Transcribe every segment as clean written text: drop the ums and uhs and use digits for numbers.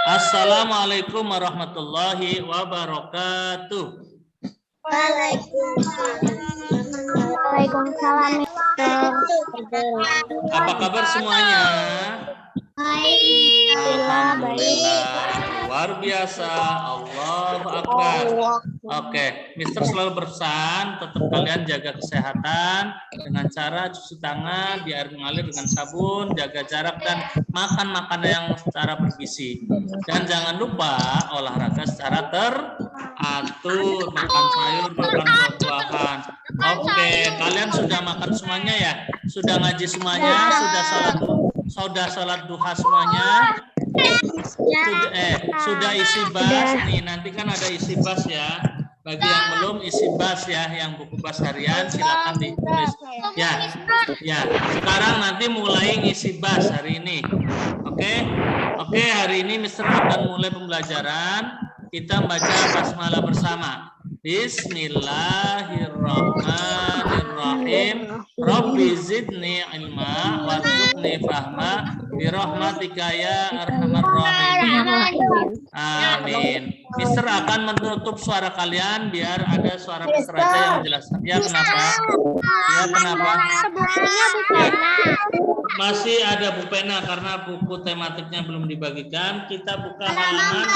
Assalamualaikum warahmatullahi wabarakatuh. Waalaikumsalam. Apa kabar semuanya? Baik. Alhamdulillah, luar biasa. Allahu Akbar. Oke, Mister selalu berpesan tetap kalian jaga kesehatan dengan cara cuci tangan di air mengalir dengan sabun, jaga jarak dan makan makanan yang secara bergizi. Dan jangan lupa olahraga secara teratur, makan sayur, makan buah-buahan. Oke, kalian sudah makan semuanya ya? Sudah ngaji semuanya? Sudah salat duha semuanya? Sudah isi bas nih, nanti kan ada isi bas ya. Bagi yang belum isi bas ya, yang buku bas harian silakan ditulis. Ya. Sekarang nanti mulai ngisi bas hari ini. Oke, hari ini Mister akan mulai pembelajaran. Kita baca basmalah bersama. Bismillahirrahmanirrahim. Rabbi zidni ilma warzuqni fahma birahmatika ya arhamar rahimin. Amin. Mister akan menutup suara kalian biar ada suara Mister aja yang menjelaskan. Ya kenapa? Ya. Masih ada Bu Pena karena buku tematiknya belum dibagikan. Kita buka halaman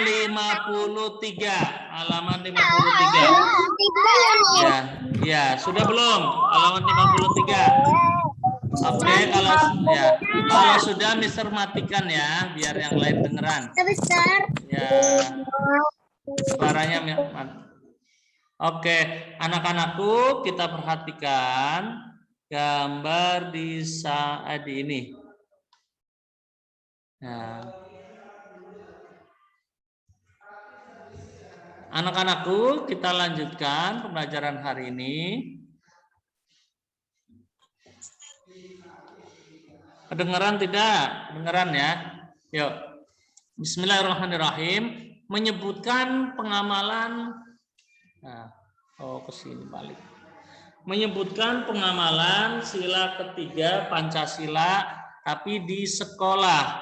53. Halaman 53. Ya, sudah belum? Halaman 53. Oke, kalau sudah Mister matikan ya, biar yang lain dengeran. Ya. Suaranya. Oke, anak-anakku kita perhatikan gambar di saat ini. Nah. Anak-anakku, kita lanjutkan pembelajaran hari ini. Kedengaran tidak? Kedengaran ya? Yuk. Bismillahirrahmanirrahim. Menyebutkan pengamalan. Kesini balik. Menyebutkan pengamalan sila ketiga Pancasila, tapi di sekolah.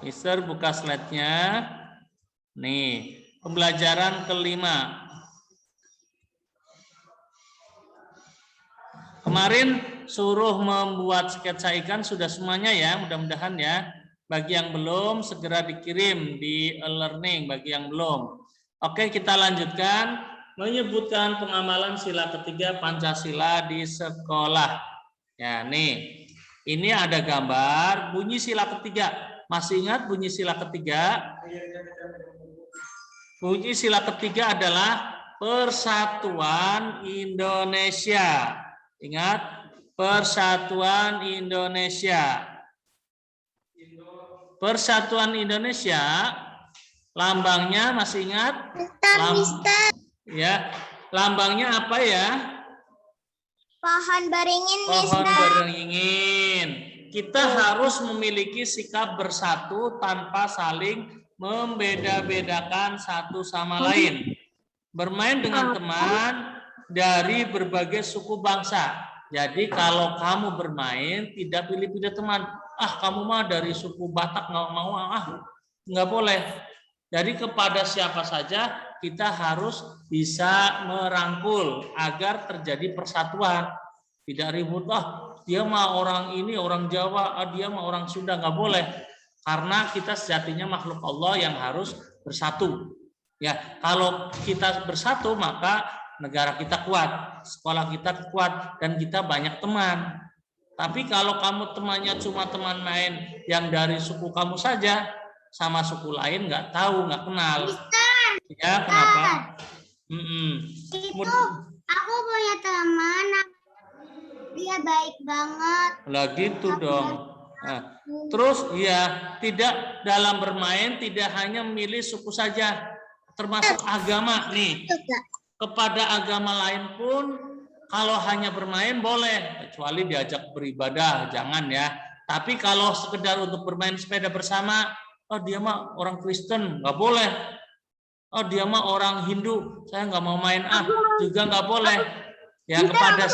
Mister buka slide-nya. Nih, pembelajaran kelima. Kemarin suruh membuat sketsa ikan sudah semuanya ya, mudah-mudahan ya. Bagi yang belum segera dikirim di e-learning bagi yang belum. Oke, kita lanjutkan. Menyebutkan pengamalan sila ketiga Pancasila di sekolah. Ya, nih. Ini ada gambar bunyi sila ketiga. Masih ingat bunyi sila ketiga? Bunyi sila ketiga adalah Persatuan Indonesia. Ingat, Persatuan Indonesia. Persatuan Indonesia, lambangnya masih ingat? Lambangnya apa ya? Pohon beringin. Pohon beringin. Kita harus memiliki sikap bersatu tanpa saling membeda-bedakan satu sama lain. Bermain dengan teman dari berbagai suku bangsa. Jadi kalau kamu bermain tidak pilih-pilih teman. Kamu mah dari suku Batak nggak mau, nggak boleh. Jadi kepada siapa saja kita harus bisa merangkul agar terjadi persatuan. Tidak ribut, dia mah orang ini orang Jawa, dia mah orang Sunda, nggak boleh. Karena kita sejatinya makhluk Allah yang harus bersatu. Ya, kalau kita bersatu maka negara kita kuat, sekolah kita kuat, dan kita banyak teman. Tapi kalau kamu temannya cuma teman main yang dari suku kamu saja, sama suku lain nggak tahu, nggak kenal. Ya, kenapa? Itu aku punya teman, dia baik banget. Lah gitu dong. Nah, terus ya tidak dalam bermain tidak hanya memilih suku saja, termasuk agama nih. Kepada agama lain pun kalau hanya bermain boleh, kecuali diajak beribadah, jangan ya. Tapi kalau sekedar untuk bermain sepeda bersama, dia mah orang Kristen, nggak boleh. Oh dia mah orang Hindu, saya nggak mau main juga nggak boleh. Ya kepada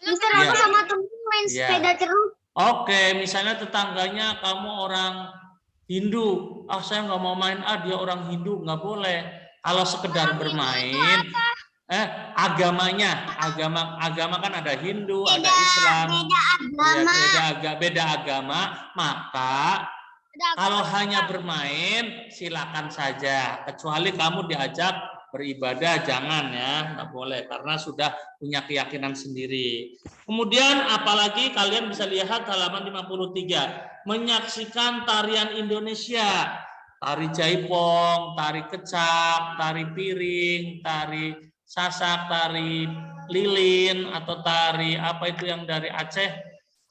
Mister, ya. aku sama temen main sepeda terus. Oke, misalnya tetangganya kamu orang Hindu, saya nggak mau main dia orang Hindu, nggak boleh. Kalau sekedar bermain, agama kan ada Hindu, ada Islam, beda agama, maka kalau hanya bermain silakan saja, kecuali kamu diajak beribadah jangan ya, nggak boleh karena sudah punya keyakinan sendiri. Kemudian apalagi kalian bisa lihat halaman 53, menyaksikan tarian Indonesia, tari jaipong, tari kecak, tari piring, tari sasak, tari lilin atau tari apa itu yang dari Aceh,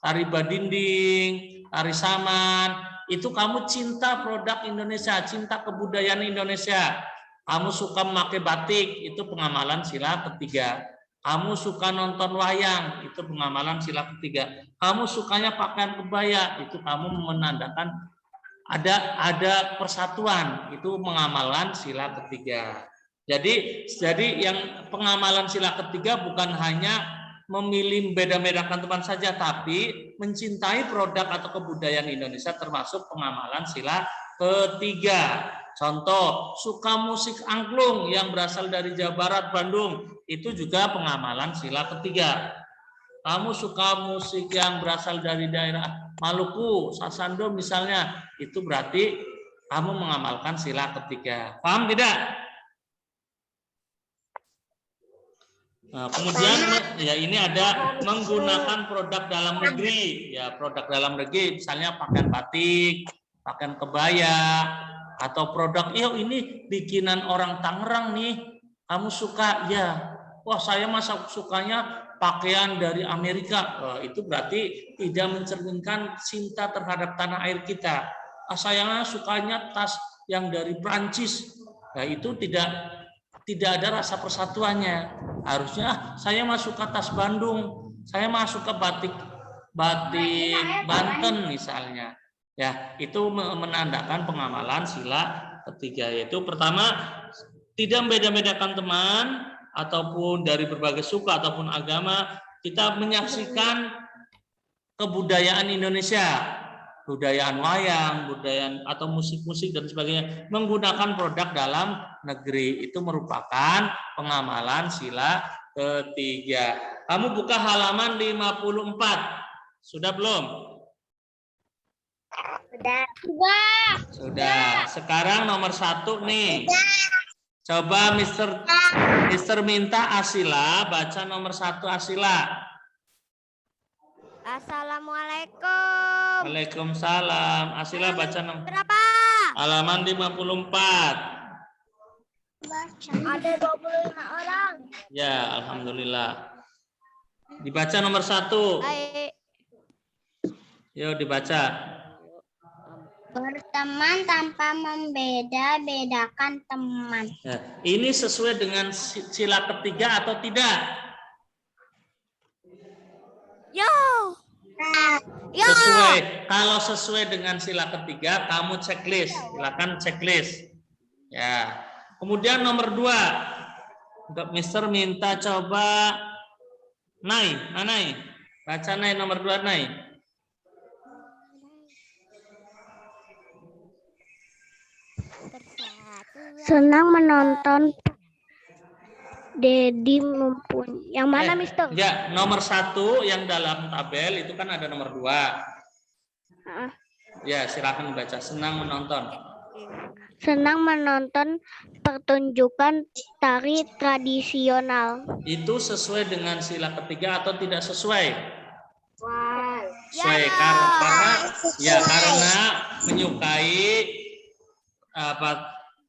tari badinding, tari saman. Itu kamu cinta produk Indonesia, cinta kebudayaan Indonesia. Kamu suka memakai batik, itu pengamalan sila ketiga. Kamu suka nonton wayang, itu pengamalan sila ketiga. Kamu sukanya pakaian kebaya, itu kamu menandakan ada persatuan, itu pengamalan sila ketiga. Jadi yang pengamalan sila ketiga bukan hanya memilih beda-bedakan teman saja, tapi mencintai produk atau kebudayaan Indonesia termasuk pengamalan sila ketiga. Contoh, suka musik angklung yang berasal dari Jawa Barat, Bandung, itu juga pengamalan sila ketiga. Kamu suka musik yang berasal dari daerah Maluku, Sasando misalnya, itu berarti kamu mengamalkan sila ketiga. Paham tidak? Nah, kemudian ya ini ada menggunakan produk dalam negeri, ya produk dalam negeri misalnya pakaian batik, pakaian kebaya, atau produk ini bikinan orang Tangerang nih, kamu suka ya? Wah saya masa sukanya pakaian dari Amerika, itu berarti tidak mencerminkan cinta terhadap tanah air kita. Saya sukanya tas yang dari Prancis, nah itu tidak ada rasa persatuannya. Harusnya saya masuk ke tas Bandung, saya masuk ke batik Banten misalnya. Ya, itu menandakan pengamalan sila ketiga, yaitu pertama tidak membeda-bedakan teman ataupun dari berbagai suku ataupun agama, kita menyaksikan kebudayaan Indonesia, budayaan wayang, budayaan atau musik-musik dan sebagainya menggunakan produk dalam negeri, itu merupakan pengamalan sila ketiga. Kamu buka halaman 54. Sudah belum? Sudah. Sekarang nomor 1 nih. Coba Mister minta Asila baca nomor 1 Asila. Assalamualaikum. Waalaikumsalam. Asila baca nomor berapa? Halaman 54. Ada 25 orang. Ya, alhamdulillah. Dibaca nomor 1. Baik. Yuk dibaca. Berteman tanpa membeda-bedakan teman. Nah, ini sesuai dengan sila ketiga atau tidak? Sesuai. Kalau sesuai dengan sila ketiga, kamu checklist. Silakan checklist. Ya. Kemudian nomor 2. Untuk Mister minta coba Nai. Baca Nai nomor 2 Nai. Senang menonton Dedi mempunyai. Yang mana, Mister? Ya, nomor 1 yang dalam tabel itu kan ada nomor 2. Ya, silakan baca. Senang menonton. Senang menonton pertunjukan tari tradisional. Itu sesuai dengan sila ketiga atau tidak sesuai? Sesuai. Karena menyukai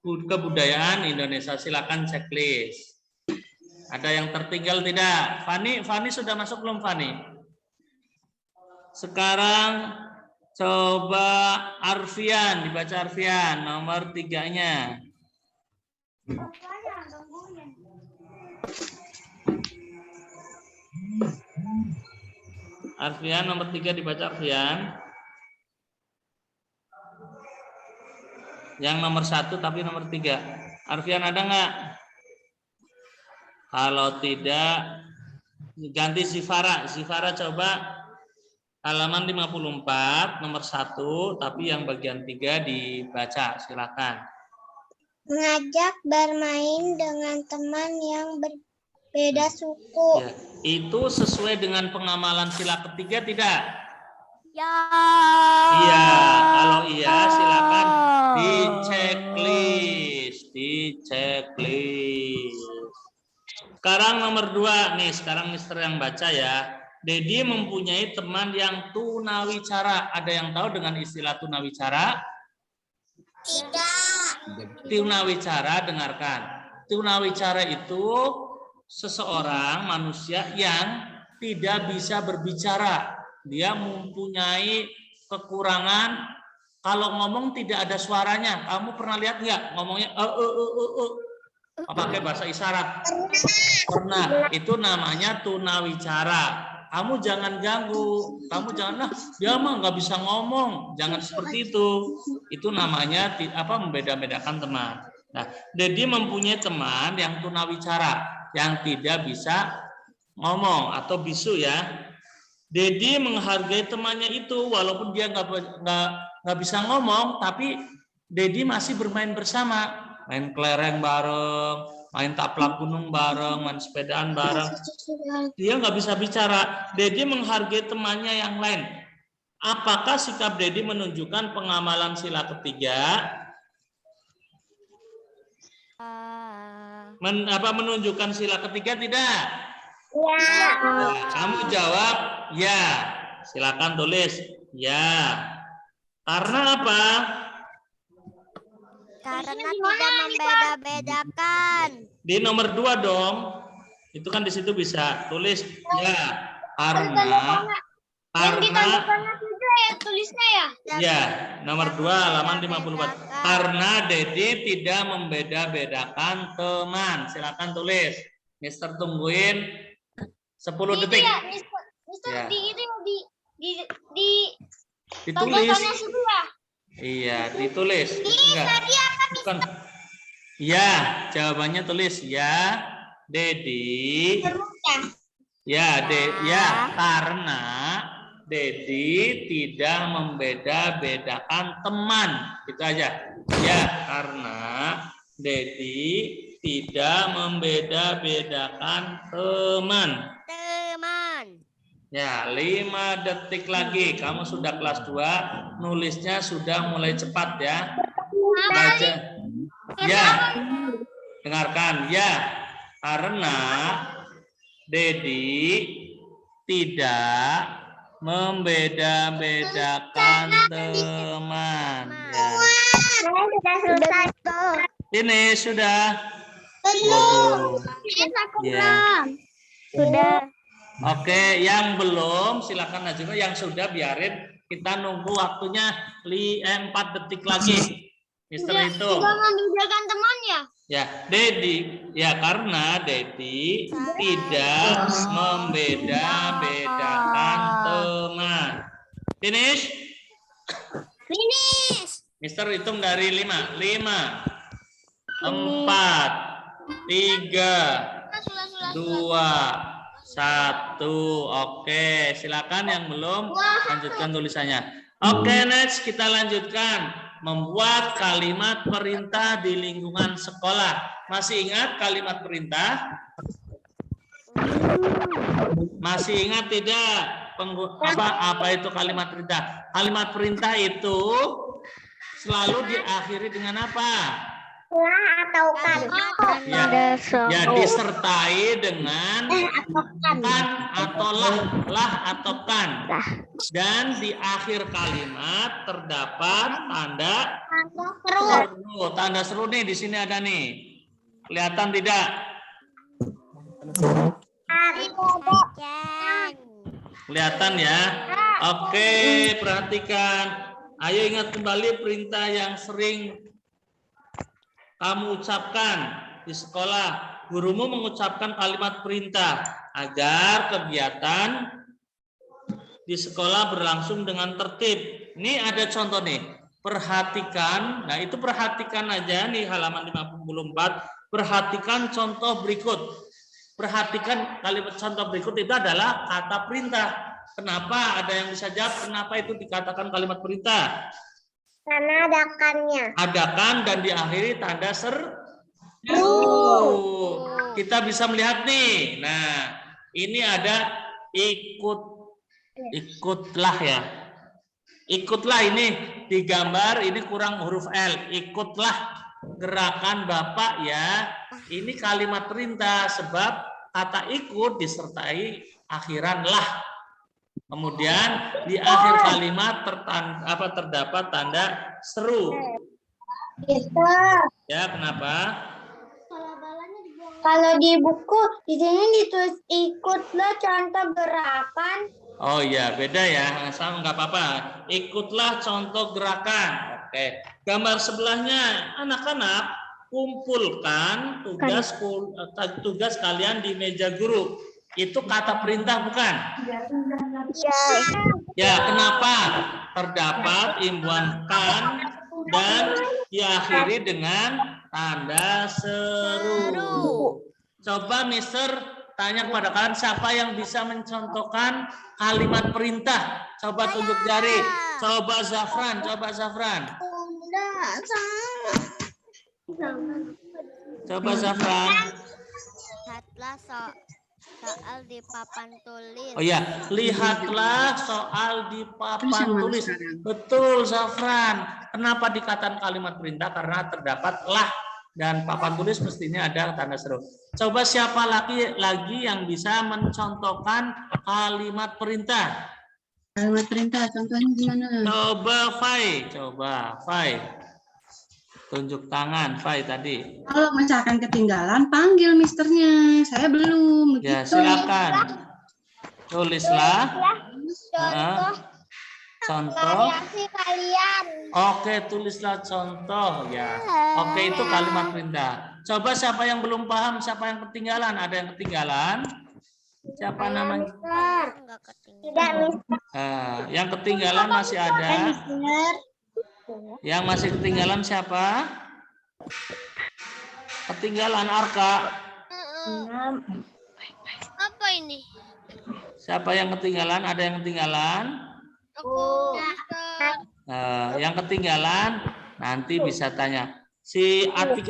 kebudayaan Indonesia. Silakan checklist. Ada yang tertinggal tidak? Fani sudah masuk belum Fani? Sekarang coba Arfian, dibaca Arfian nomor 3-nya. Arfian nomor 3 dibaca Arfian. Yang nomor 1 tapi nomor 3. Arfian ada nggak? Kalau tidak, ganti Zifara. Zifara coba halaman 54 nomor 1, tapi yang bagian 3 dibaca. Silakan. Mengajak bermain dengan teman yang berbeda suku. Ya, itu sesuai dengan pengamalan sila ketiga tidak? Ya. Iya, kalau iya silakan di checklist, Sekarang nomor 2 nih, sekarang Mister yang baca ya. Dedi mempunyai teman yang tunawicara. Ada yang tahu dengan istilah tunawicara? Tidak. Tunawicara, dengarkan. Tunawicara itu seseorang manusia yang tidak bisa berbicara. Dia mempunyai kekurangan, kalau ngomong tidak ada suaranya. Kamu pernah lihat nggak ngomongnya pakai bahasa isyarat? Pernah. Itu namanya tunawicara. Kamu jangan ganggu, kamu jangan, dia mah nggak bisa ngomong, jangan seperti itu. Itu namanya membeda-bedakan teman. Nah, Dedi mempunyai teman yang tunawicara, yang tidak bisa ngomong atau bisu ya. Dedi menghargai temannya itu, walaupun dia nggak bisa ngomong, tapi Dedi masih bermain bersama, main kelereng bareng, main taplak gunung bareng, main sepedaan bareng. Dia nggak bisa bicara. Dedi menghargai temannya yang lain. Apakah sikap Dedi menunjukkan pengamalan sila ketiga? Menunjukkan sila ketiga tidak? Ya. Nah, kamu jawab ya. Silakan tulis ya. Karena apa? Karena tidak membeda-bedakan. Di nomor 2 dong. Itu kan di situ bisa tulis ya. Karena tulisnya ya. Ya, nomor 2 halaman 54. Karena Dedi tidak membeda-bedakan teman. Silakan tulis. Mister tungguin 10 detik. Ya, Mister Ya. Ditulis. Iya, ditulis. Enggak. Bukan. Ya, jawabannya tulis ya. Dedi. Ya, karena Dedi tidak membeda-bedakan teman. Itu aja. Ya, karena Dedi tidak membeda-bedakan teman. Ya, 5 detik lagi. Kamu sudah kelas 2, nulisnya sudah mulai cepat ya. Baca. Ya. Dengarkan, ya. Karena Dedi tidak membeda-bedakan teman. Ya. Ini sudah. Belum. Ya. Sudah. Oke, yang belum silakan ajukan. Yang sudah biarin kita nunggu waktunya 4 detik lagi. Mister itu. Sudah membedakan teman ya? Ya, Dedi. Ya, karena Dedi tidak membeda-bedakan teman. Finish? Finish. Mister hitung dari 5. 5, 4, 3, 2, 1. Oke, silakan yang belum lanjutkan tulisannya. Oke, next kita lanjutkan. Membuat kalimat perintah di lingkungan sekolah. Masih ingat kalimat perintah? Masih ingat tidak? Apa itu kalimat perintah? Kalimat perintah itu selalu diakhiri dengan apa? Lah atau kan? Ya, disertai dengan kan atau lah atau kan. Dan di akhir kalimat terdapat tanda seru. Tanda seru nih di sini ada nih. Kelihatan tidak? Kelihatan ya? Oke, perhatikan. Ayo ingat kembali perintah yang sering kamu ucapkan di sekolah. Gurumu mengucapkan kalimat perintah agar kegiatan di sekolah berlangsung dengan tertib. Ini ada contoh nih. Perhatikan. Nah, itu perhatikan aja nih halaman 54. 64. Perhatikan contoh berikut. Perhatikan kalimat contoh berikut itu adalah kata perintah. Kenapa? Ada yang bisa jawab kenapa itu dikatakan kalimat perintah? Karena adakannya. Adakan dan diakhiri tanda seru. Kita bisa melihat nih. Nah, ini ada ikutlah ya. Ikutlah ini digambar, ini kurang huruf L. Ikutlah gerakan Bapak ya. Ini kalimat perintah sebab kata ikut disertai akhiran lah. Kemudian di akhir kalimat terdapat tanda seru. Ya, kenapa? Kalau di buku di sini ditulis ikutlah contoh gerakan. Oh ya, beda ya. Sama nggak apa-apa. Ikutlah contoh gerakan. Oke. Gambar sebelahnya, anak-anak kumpulkan tugas kalian di meja guru. Itu kata perintah bukan? Ya, kenapa? Terdapat imbuhan kan dan diakhiri dengan tanda seru. Coba Mister tanya kepada kalian siapa yang bisa mencontohkan kalimat perintah. Coba tunjuk jari. Coba Zafran. Coba Zafran. Lihatlah soal di papan tulis. Oh ya, lihatlah soal di papan tulis. Betul Zafran. Kenapa dikatakan kalimat perintah? Karena terdapat lah dan papan tulis mestinya ada tanda seru. Coba siapa lagi yang bisa mencontohkan kalimat perintah? Kalimat perintah contohnya gimana? Coba Fai. Tunjuk tangan Fai tadi. Kalau misalkan ketinggalan panggil misternya. Saya belum. Ya, begitu. silakan. Tulislah contoh. Variasi kalian. Oke, tulislah contoh ya. Oke, itu kalimat perintah. Coba siapa yang belum paham, siapa yang ketinggalan? Ada yang ketinggalan? Siapa namanya? Enggak Tidak, ketinggalan. Mister. Yang ketinggalan masih ada. Yang masih ketinggalan siapa? Ketinggalan Arka. Apa ini? Siapa yang ketinggalan? Ada yang ketinggalan? Aku. Yang ketinggalan nanti bisa tanya. Si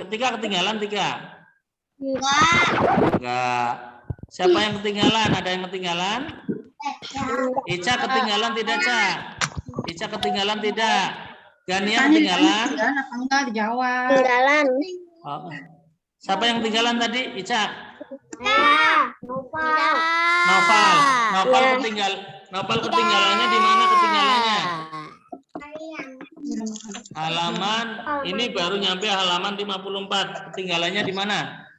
Tika ketinggalan Tika? Enggak. Siapa yang ketinggalan? Ada yang ketinggalan? Ica ketinggalan tidak, Ca? Ica ketinggalan tidak? Gania ketinggalan? Apa enggak dijawab? Ketinggalan. Oh. Siapa yang ketinggalan tadi? Ica? Noval ketinggalannya di mana ketinggalannya? Halaman ini baru nyampe halaman 54. Ketinggalannya di mana?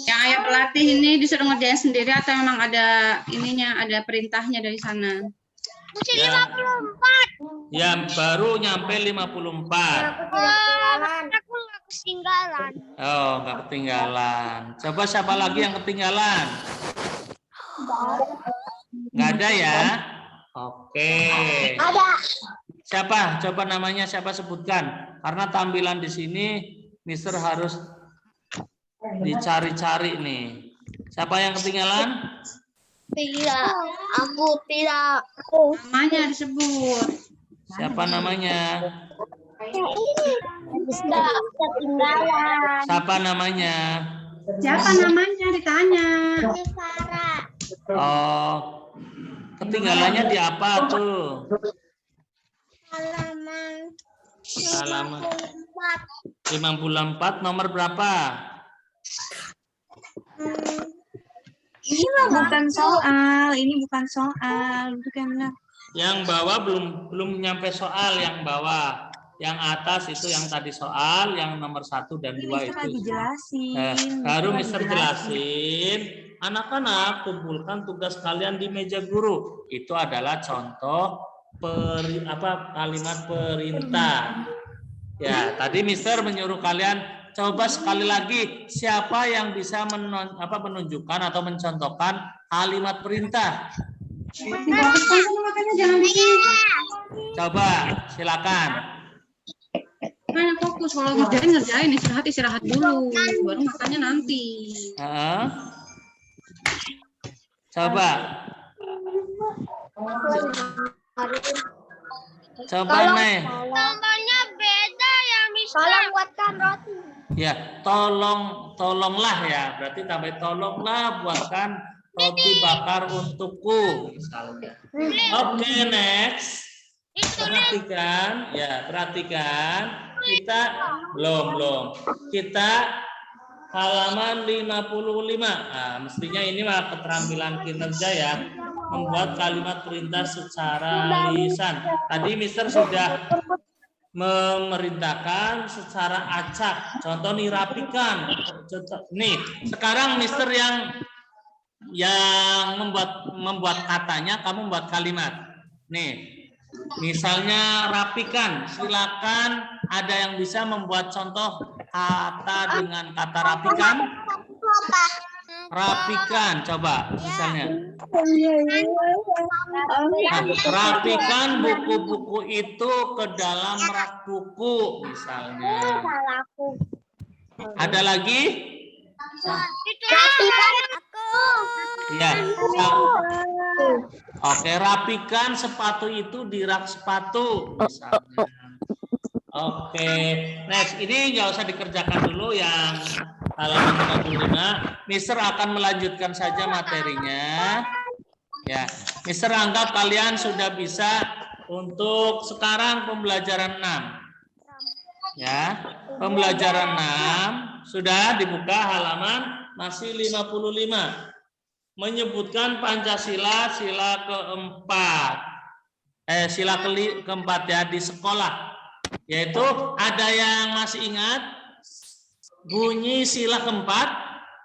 Yang ayah pelatih ini disuruh ngerjain sendiri atau memang ada ininya, ada perintahnya dari sana? Masih Ya. 54. Ya, baru nyampe 54. Aku nggak ketinggalan. Oh, nggak ketinggalan. Coba siapa lagi yang ketinggalan? Nggak ada ya? Oke. Ada. Siapa? Coba namanya siapa sebutkan. Karena tampilan di sini Mister harus dicari-cari nih. Siapa yang ketinggalan? Tidak. Aku tidak. Namanya disebut. Siapa namanya? Tidak ketinggalan. Siapa namanya? Siapa namanya ditanya? Sarah. Oh, ketinggalannya di apa tuh? Halaman Halaman 54 nomor berapa? Ini mah bukan soal, ini bukan soal, bukan benar. Yang bawah belum nyampe soal yang bawah. Yang atas itu yang tadi soal, yang nomor 1 dan 2 Mister lagi itu. jelasin. Baru Mister Mister lagi jelasin, anak-anak kumpulkan tugas kalian di meja guru. Itu adalah contoh kalimat perintah. Ya, tadi Mister menyuruh kalian coba sekali lagi siapa yang bisa menunjukkan atau mencontohkan kalimat perintah. Makanya jangan di sini. Coba, silakan. Makanya fokus, kalau ngerjain, istirahat dulu, baru makannya nanti. Coba. Coba Nih. Tambahnya beda ya, Mister. Tolong buatkan roti. Ya, tolonglah ya. Berarti tambah tolonglah buatkan roti bakar untukku misalnya. Oke, next. Perhatikan, ya, perhatikan. Kita belum. Kita halaman 55. Nah, mestinya ini mah keterampilan kinerja ya. Membuat kalimat perintah secara lisan. Tadi Mister sudah memerintahkan secara acak. Contoh nih, rapikan. Contoh nih, sekarang Mister yang membuat katanya, kamu membuat kalimat. Nih, misalnya rapikan. Silakan ada yang bisa membuat contoh kata dengan kata rapikan. Rapikan, coba misalnya. Nah, rapikan buku-buku itu ke dalam rak buku misalnya. Ada lagi? Ya. Oke, rapikan sepatu itu di rak sepatu misalnya. Oke, next. Ini nggak usah dikerjakan dulu yang halaman 55. Mister akan melanjutkan saja materinya. Ya, Mister anggap kalian sudah bisa untuk sekarang pembelajaran 6. Ya, pembelajaran 6 sudah dibuka halaman masih 55. Menyebutkan Pancasila sila keempat. Sila keempat ya di sekolah. Yaitu ada yang masih ingat bunyi sila keempat?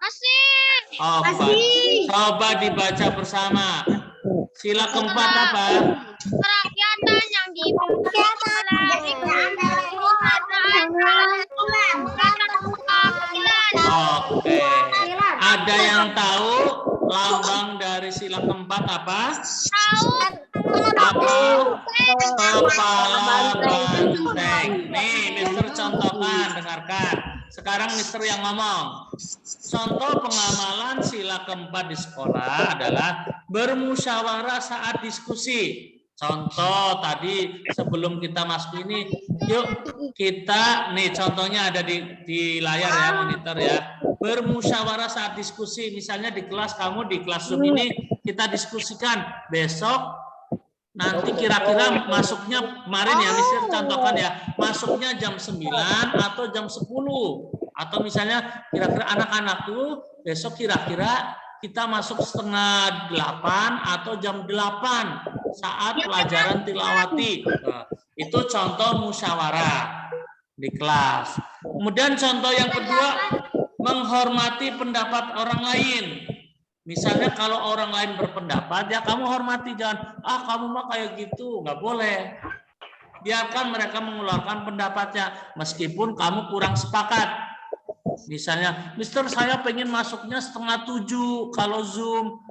Masih. Oh, coba dibaca bersama. Sila keempat apa? Kerakyatan yang Oke. Ada yang tahu lambang dari sila keempat apa? Apa? Kepala banteng. Nih, Mister contohkan, dengarkan. Sekarang Mister yang ngomong. Contoh pengamalan sila keempat di sekolah adalah bermusyawarah saat diskusi. Contoh tadi sebelum kita masuk ini, yuk kita nih contohnya ada di layar ya, monitor ya. Bermusyawarah saat diskusi, misalnya di kelas kamu di kelas Zoom ini kita diskusikan besok nanti kira-kira masuknya kemarin ya, misalnya contohkan ya, masuknya jam 9 atau jam 10 atau misalnya kira-kira anak-anakku besok kira-kira kita masuk setengah 8 atau jam 8 saat pelajaran tilawati. Nah, itu contoh musyawarah di kelas. Kemudian contoh yang kedua, menghormati pendapat orang lain. Misalnya kalau orang lain berpendapat, ya kamu hormati, jangan kamu mah kayak gitu, nggak boleh. Biarkan mereka mengeluarkan pendapatnya meskipun kamu kurang sepakat. Misalnya, Mister saya pengen masuknya setengah 7 kalau Zoom,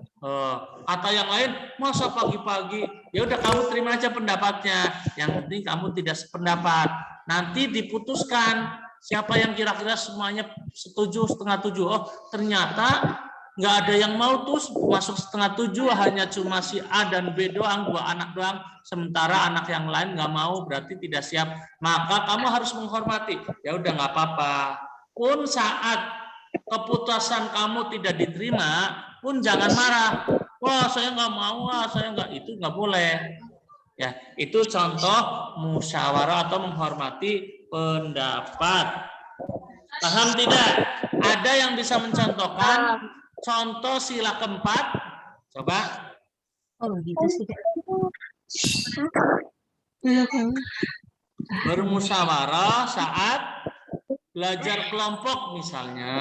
atau yang lain masa pagi-pagi. Ya udah kamu terima aja pendapatnya. Yang penting kamu tidak sependapat. Nanti diputuskan siapa yang kira-kira semuanya setuju setengah 7. Oh ternyata nggak ada yang mau tuh masuk setengah 7, hanya cuma si A dan B doang, 2 anak doang, sementara anak yang lain nggak mau, berarti tidak siap. Maka kamu harus menghormati. Ya udah nggak apa-apa. Pun saat keputusan kamu tidak diterima, pun jangan marah. Wah saya nggak mau, saya nggak, itu nggak boleh. Ya itu contoh musyawarah atau menghormati pendapat. Paham tidak? Ada yang bisa mencontohkan contoh sila keempat? Coba. Oh gitu sih. Bermusyawarah saat belajar kelompok misalnya.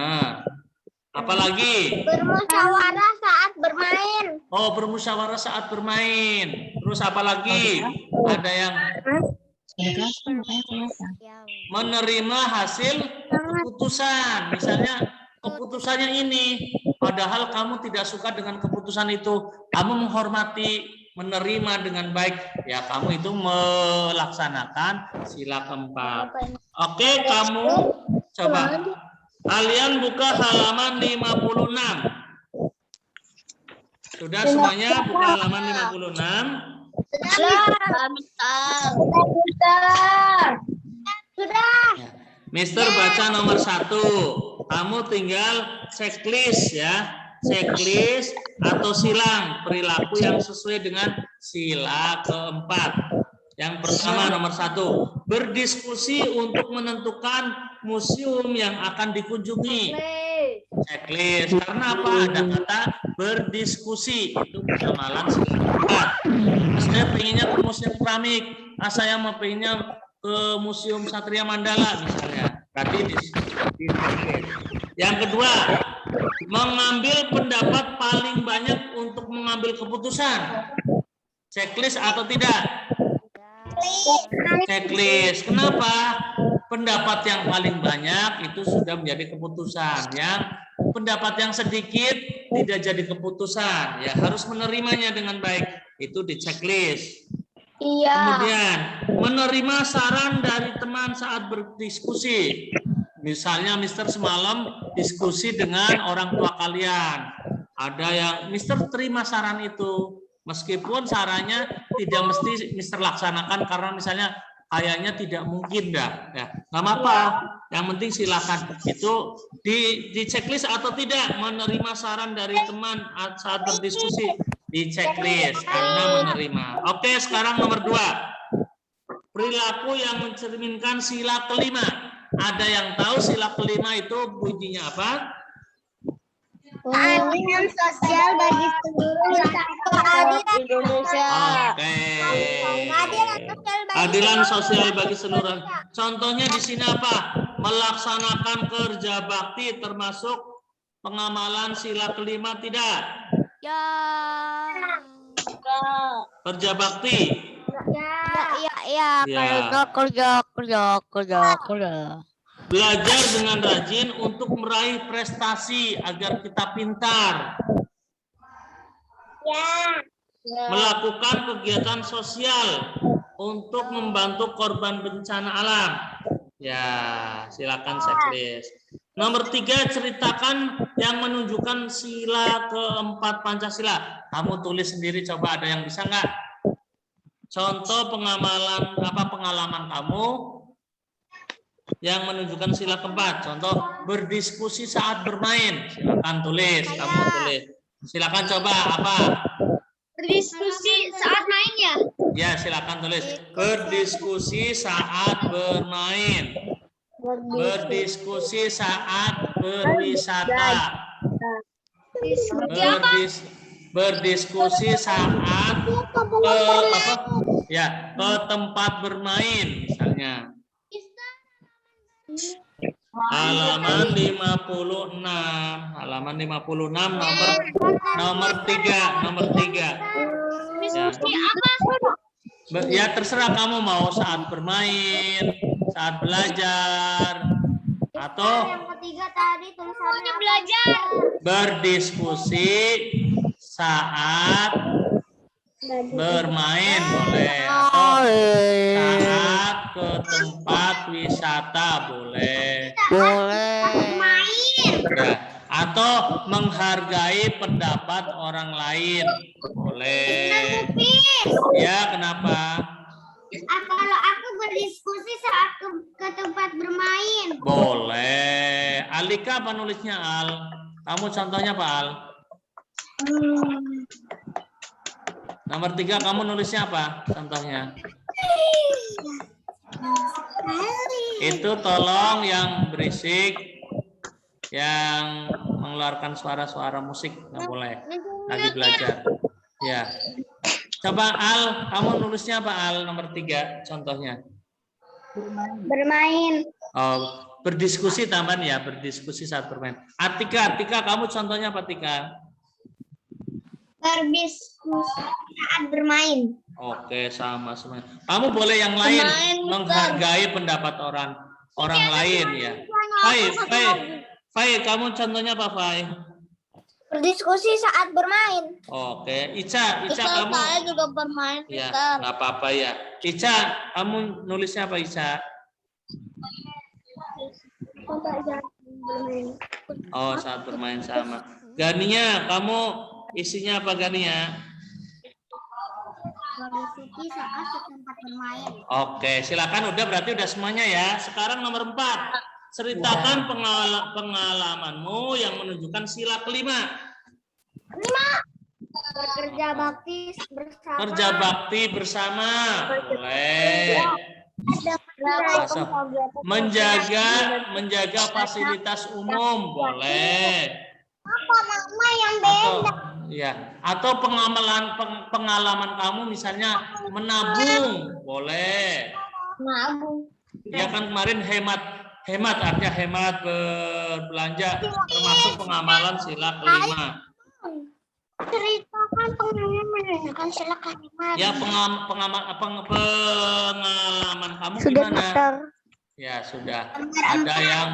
Apalagi? Bermusyawarah saat bermain. Oh, bermusyawarah saat bermain. Terus apa lagi? Ada yang menerima hasil keputusan. Misalnya keputusannya ini, padahal kamu tidak suka dengan keputusan itu. Kamu menghormati menerima dengan baik, ya kamu itu melaksanakan sila keempat. Oke, kamu coba. Kalian buka halaman 56. Sudah semuanya buka halaman 56? Sudah. Ya. Mister baca nomor 1. Kamu tinggal checklist ya. Checklist atau silang perilaku yang sesuai dengan sila keempat. Yang pertama nomor 1. Berdiskusi untuk menentukan museum yang akan dikunjungi. Checklist. Karena apa? Ada kata berdiskusi. Itu pengamalan sila keempat. Saya pengennya ke museum keramik. Saya mau pengennya ke Museum Satria Mandala misalnya. Berarti di yang kedua, mengambil pendapat paling banyak untuk mengambil keputusan. Checklist atau tidak? Checklist. Kenapa? Pendapat yang paling banyak itu sudah menjadi keputusan. Yang pendapat yang sedikit tidak jadi keputusan. Ya harus menerimanya dengan baik. Itu di checklist. Iya. Kemudian menerima saran dari teman saat berdiskusi. Misalnya Mister semalam diskusi dengan orang tua kalian. Ada yang Mister terima saran itu. Meskipun sarannya tidak mesti Mister laksanakan karena misalnya kayaknya tidak mungkin dah. Ya, nggak apa-apa. Yang penting silakan. Itu di checklist atau tidak menerima saran dari teman saat berdiskusi. Di checklist karena menerima. Oke, sekarang nomor 2. Perilaku yang mencerminkan sila kelima. Ada yang tahu sila kelima itu bunyinya apa? Keadilan sosial bagi seluruh rakyat Indonesia. Oke. Keadilan sosial bagi seluruh. Contohnya di sini apa? Melaksanakan kerja bakti termasuk pengamalan sila kelima tidak? Ya. Kerja bakti. Ya. Kerja. Belajar dengan rajin untuk meraih prestasi agar kita pintar. Ya. Melakukan kegiatan sosial untuk membantu korban bencana alam. Ya, silakan checklist. Nomor 3, ceritakan yang menunjukkan sila keempat Pancasila. Kamu tulis sendiri, coba ada yang bisa nggak? Contoh pengalaman kamu yang menunjukkan sila keempat. Contoh berdiskusi saat bermain. Silakan tulis, kamu tulis. Silakan coba apa? Berdiskusi saat main ya? Ya, silakan tulis. Berdiskusi saat bermain. Berdiskusi saat berwisata. Berdiskusi saat ke tempat bermain misalnya. Halaman 56. Halaman 56 nomor 3. Berdiskusi apa? Ya terserah kamu mau saat bermain, saat belajar, atau Yang ketiga tadi tulisannya Belajar. berdiskusi saat bermain boleh, atau saat ke tempat wisata boleh. Ya. Atau menghargai pendapat orang lain boleh. Ya, kenapa? Kalau aku berdiskusi saat ke tempat bermain. Boleh. Alika apa nulisnya Al? Kamu contohnya apa Al? Nomor 3 kamu nulisnya apa? Contohnya. Itu tolong yang berisik, yang mengeluarkan suara-suara musik nggak boleh. Lagi belajar. Ya. Coba Al, kamu nulisnya apa Al? Nomor 3 contohnya. Bermain. Oh, berdiskusi tambahan ya, berdiskusi saat bermain. Atika, kamu contohnya apa Tika? Berdiskusi saat bermain. Oke, sama semua. Kamu boleh yang lain menghargai pendapat orang lain ya. Fai, kamu contohnya apa Fai? Berdiskusi saat bermain. Oke, Ica kamu. Saya juga bermain, Ya, Mister. nggak apa-apa ya. Ica, kamu nulisnya apa Ica? Oh, saat bermain sama. Gania, kamu isinya apa Gania? Berdiskusi saat setempat bermain. Oke, silakan berarti udah semuanya ya. Sekarang nomor 4. Ceritakan pengalamanmu yang menunjukkan sila kelima. Bekerja bakti bersama. Kerja bakti bersama. Boleh. Menjaga fasilitas umum. Boleh. Apa mama yang Atau pengalaman kamu misalnya menabung. Boleh. Nabung. Ya kan kemarin hemat artinya hemat berbelanja termasuk pengamalan sila kelima. Ceritakan pengalaman sila kelima. Ya pengalaman kamu gimana? Ya sudah. Ada yang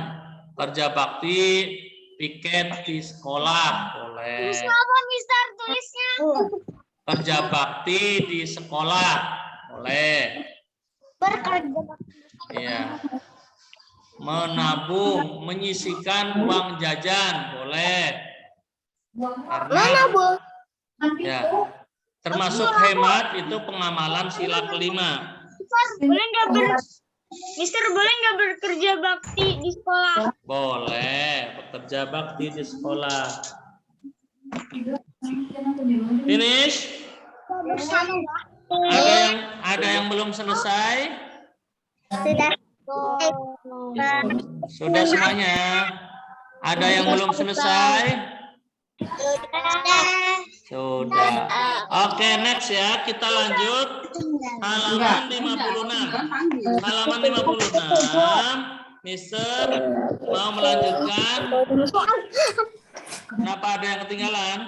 kerja bakti, piket di sekolah, boleh. Apa, Mister, tulisnya? Kerja bakti di sekolah, boleh. Bekerja bakti. Ya. Menabung, menyisihkan uang jajan, boleh. Karena ya, termasuk hemat itu pengamalan sila kelima. Mister, boleh nggak bekerja bakti di sekolah? Boleh, bekerja bakti di sekolah. Finish? Ada yang belum selesai? Sudah semuanya. Ada yang belum selesai? Sudah. Oke, next ya. Kita lanjut. Halaman 56. Halaman 56. Mister mau melanjutkan. Kenapa ada yang ketinggalan?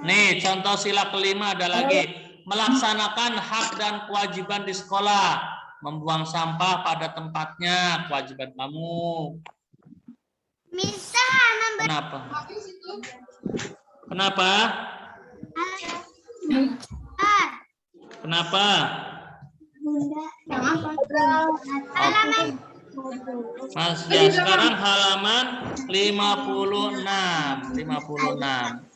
Nih, contoh sila kelima ada lagi. Melaksanakan hak dan kewajiban di sekolah. Membuang sampah pada tempatnya, kewajiban kamu. Kenapa? Kenapa? Kenapa? Mas, ya sekarang halaman 56.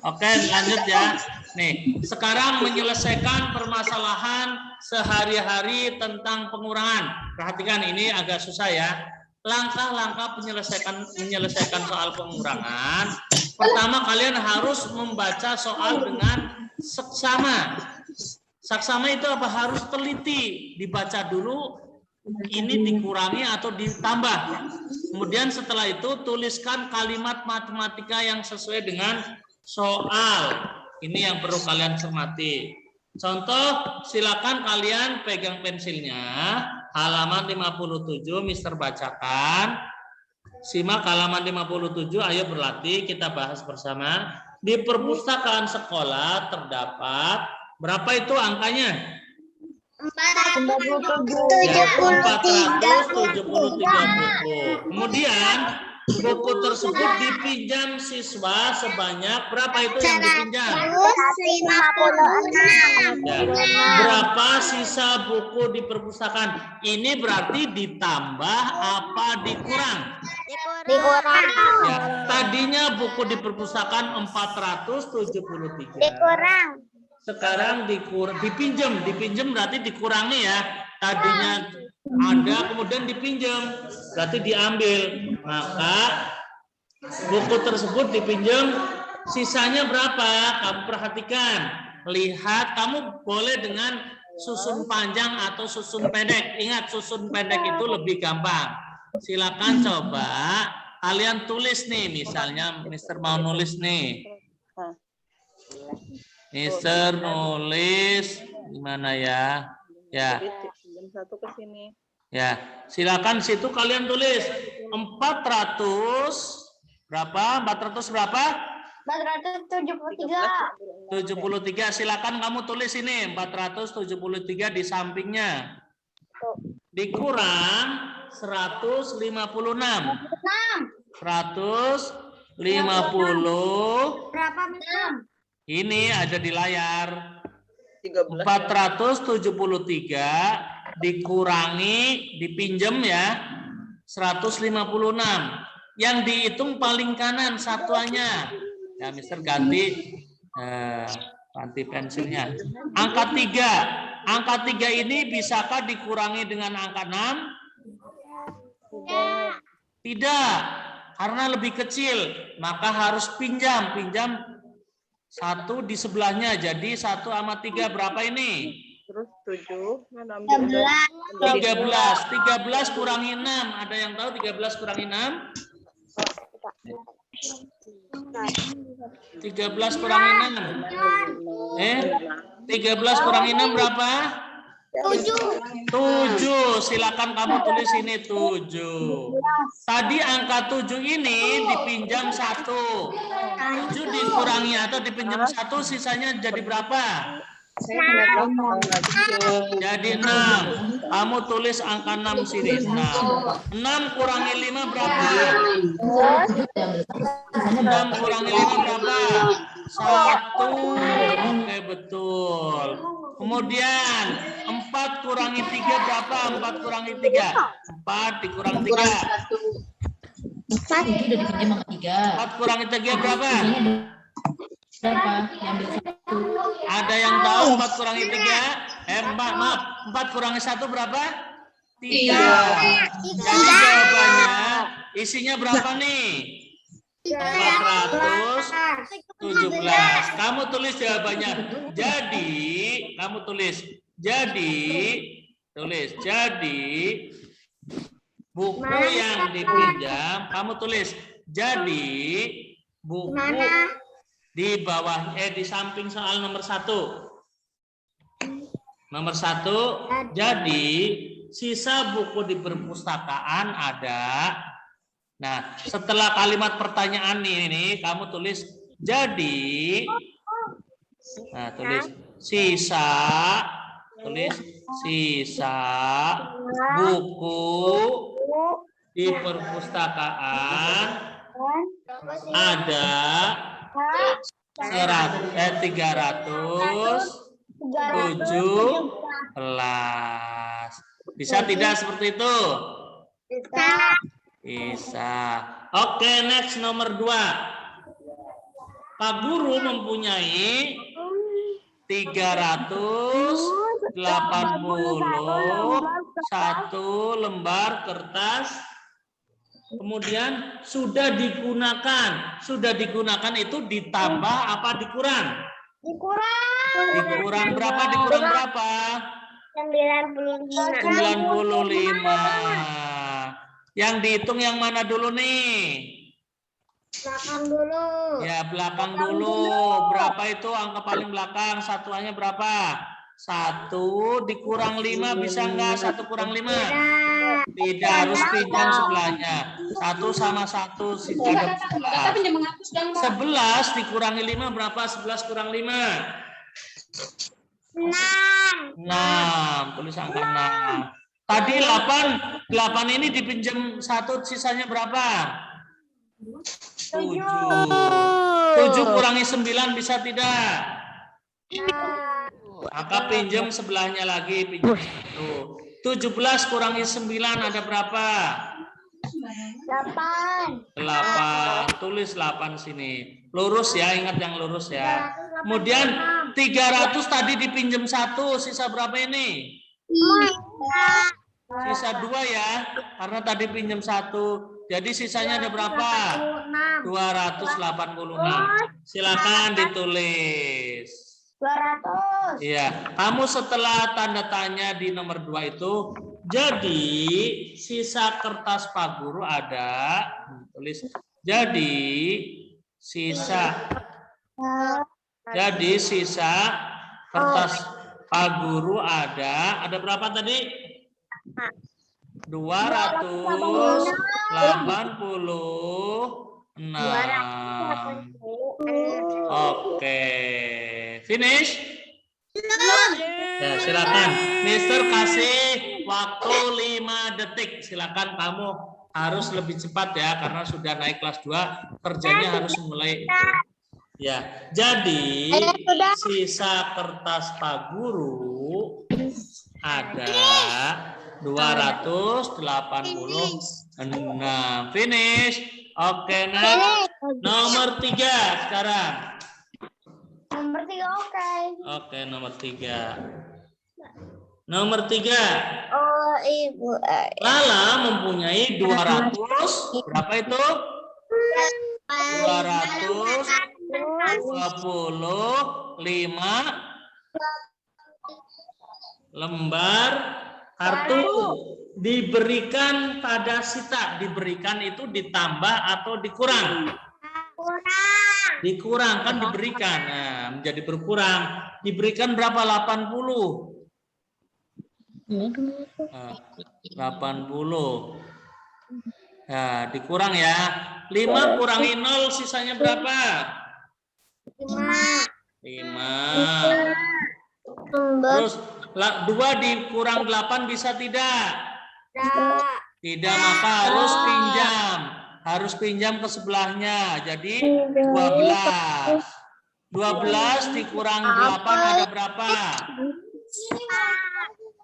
Oke, lanjut ya. Nih, sekarang menyelesaikan permasalahan sehari-hari tentang pengurangan. Perhatikan ini agak susah ya. Langkah-langkah menyelesaikan soal pengurangan. Pertama, kalian harus membaca soal dengan seksama. Saksama itu apa? Harus teliti, dibaca dulu ini dikurangi atau ditambah. Kemudian setelah itu tuliskan kalimat matematika yang sesuai dengan soal. Ini yang perlu kalian cermati. Contoh, silakan kalian pegang pensilnya. Halaman 57, Mister bacakan. Simak halaman 57, ayo berlatih, kita bahas bersama. Di perpustakaan sekolah terdapat, berapa itu angkanya? 473 buku. Kemudian buku tersebut dipinjam siswa sebanyak berapa itu yang dipinjam? 156. Ya. Berapa sisa buku di perpustakaan? Ini berarti ditambah apa dikurang? Dikurang. Ya. Tadinya buku di perpustakaan 473. Dikurang. Sekarang dipinjam berarti dikurangi ya. Tadinya ada kemudian dipinjam berarti diambil. Maka buku tersebut dipinjam, sisanya berapa? Kamu perhatikan. Lihat, kamu boleh dengan susun panjang atau susun pendek. Ingat, susun pendek itu lebih gampang. Silakan coba kalian tulis nih, misalnya Mister mau nulis nih. Mister nulis gimana ya? Ya. Ya, silakan situ kalian tulis 400 berapa? 400 berapa? 473. 73. Silakan kamu tulis ini 473 di sampingnya. Dikurang 156. 150. Berapa, Mister? Ini ada di layar. 13. 473 dikurangi dipinjam ya 156. Yang dihitung paling kanan satuannya. Ya, Mister ganti pensilnya. Angka 3. Angka 3 ini bisakah dikurangi dengan angka 6? Tidak. Karena lebih kecil, maka harus pinjam 1 di sebelahnya. Jadi 1 sama 3 berapa ini? Terus 7. 13 kurangi 6. Ada yang tahu 13 kurangi 6? 13 kurangi 6. 13 kurangi 6 berapa? 7. Silakan kamu tulis ini 7. Tadi angka 7 ini dipinjam 1. 7 dikurangi atau dipinjam 1 sisanya jadi berapa? Jadi 6. Kamu tulis angka 6 sini. 6 kurangi 5 berapa? 6 kurangi 5 berapa? 1. Oke, betul. Kemudian 4 kurangi 3 berapa? 4 kurangi 3. 4 dikurang 3. 4 udah dipinjam sama 3. 4 kurangi 3 berapa? Berapa? Diambil 1. Ada yang tahu 4 kurangi 3? Maaf, 4 kurangi 1 berapa? 3. Jadi jawabannya isinya berapa nih? 417. Kamu tulis jawabannya. Jadi, kamu tulis. Jadi buku yang dipinjam, kamu tulis. Jadi buku di bawah di samping soal nomor 1. Nomor 1, jadi sisa buku di perpustakaan ada. Nah, setelah kalimat pertanyaan ini kamu tulis jadi. Nah, tulis sisa buku di perpustakaan ada 317. Bisa tidak seperti itu? Bisa. Oke, next nomor 2. Pak Guru mempunyai 381 lembar kertas. Kemudian sudah digunakan. Sudah digunakan itu ditambah apa dikurang? Dikurang berapa? Dikurang berapa? 95. Yang dihitung yang mana dulu nih? Belakang dulu. Ya, belakang dulu. Berapa itu angka paling belakang? Satuannya berapa? 1 dikurang 5 bisa enggak? 1 kurang 5? Tidak, harus pinjam sebelahnya. 1 sama 1 ada 11 dikurangi 5 berapa? 11 kurang 5? 6. Tulis angka 6. Tadi 8 ini dipinjam 1 sisanya berapa? 7. 7 kurangi 9 bisa tidak? Maka pinjam sebelahnya lagi, pinjam 1. 17 kurangi 9 ada berapa? 8. Tulis 8 sini. Lurus ya, ingat yang lurus ya. Kemudian 300 tadi dipinjam 1, sisa berapa ini? Sisa 2 ya, karena tadi pinjam 1. Jadi sisanya ada berapa? 286. Silakan ditulis. 200. Iya, kamu setelah tanda tanya di nomor 2 itu, jadi sisa kertas Pak Guru ada, tulis. Jadi sisa kertas Pak Guru ada berapa tadi? 286. Oke, finish. Ya, silakan. Mister kasih waktu 5 detik. Silakan kamu harus lebih cepat ya, karena sudah naik kelas 2, kerjanya harus mulai itu. Ya, jadi sisa kertas Pak Guru ada 286. Finish. Oke, next. Nomor 3 sekarang. Nomor 3 oke. Oke, nomor 3. Nomor 3. Oh, Ibu. Lala mempunyai 200, berapa itu? 225 lembar kartu. Diberikan pada Sita. Diberikan itu ditambah atau dikurang? Dikurang, kan diberikan. Nah, menjadi berkurang. Diberikan berapa? 80. 80. Nah, dikurang ya. 5 kurangi 0 sisanya berapa? 5. Terus 2 dikurang 8 bisa tidak? Tidak, maka harus pinjam. Harus pinjam ke sebelahnya. Jadi 12. 12 dikurang 8 ada berapa?